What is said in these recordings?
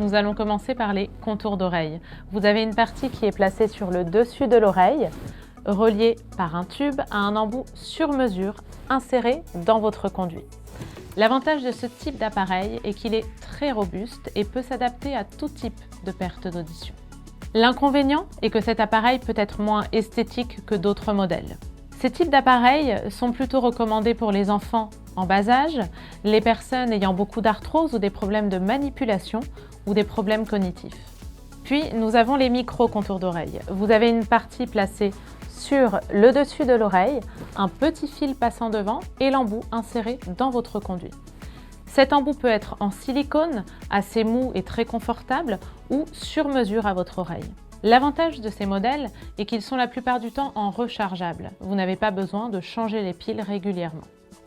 nous allons commencer par les contours d'oreille. Vous avez une partie qui est placée sur le dessus de l'oreille, reliée par un tube à un embout sur mesure inséré dans votre conduit. L'avantage de ce type d'appareil est qu'il est très robuste et peut s'adapter à tout type de perte d'audition. L'inconvénient est que cet appareil peut être moins esthétique que d'autres modèles. Ces types d'appareils sont plutôt recommandés pour les enfants en bas âge, les personnes ayant beaucoup d'arthrose ou des problèmes de manipulation ou des problèmes cognitifs. Puis, nous avons les micro-contours d'oreille. Vous avez une partie placée sur le dessus de l'oreille, un petit fil passant devant et l'embout inséré dans votre conduit. Cet embout peut être en silicone, assez mou et très confortable, ou sur mesure à votre oreille. L'avantage de ces modèles est qu'ils sont la plupart du temps en rechargeable. Vous n'avez pas besoin de changer les piles régulièrement.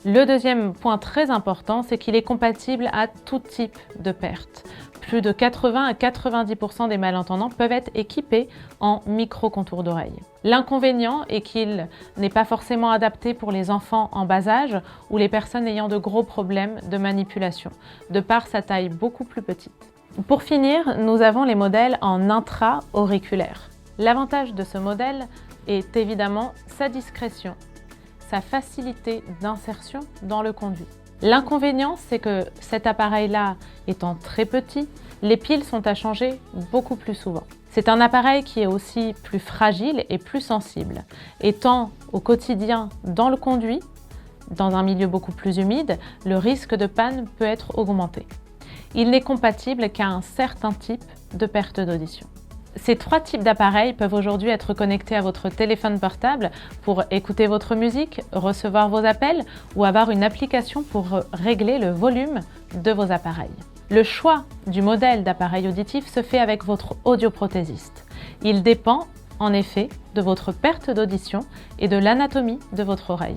Le deuxième point très important, c'est qu'il est compatible à tout type de perte. Plus de 80 à 90% des malentendants peuvent être équipés en micro-contours d'oreille. L'inconvénient est qu'il n'est pas forcément adapté pour les enfants en bas âge ou les personnes ayant de gros problèmes de manipulation, de par sa taille beaucoup plus petite. Pour finir, nous avons les modèles en intra-auriculaire. L'avantage de ce modèle est évidemment sa discrétion, sa facilité d'insertion dans le conduit. L'inconvénient, c'est que cet appareil-là étant très petit, les piles sont à changer beaucoup plus souvent. C'est un appareil qui est aussi plus fragile et plus sensible. Étant au quotidien dans le conduit, dans un milieu beaucoup plus humide, le risque de panne peut être augmenté. Il n'est compatible qu'à un certain type de perte d'audition. Ces trois types d'appareils peuvent aujourd'hui être connectés à votre téléphone portable pour écouter votre musique, recevoir vos appels ou avoir une application pour régler le volume de vos appareils. Le choix du modèle d'appareil auditif se fait avec votre audioprothésiste. Il dépend en effet de votre perte d'audition et de l'anatomie de votre oreille.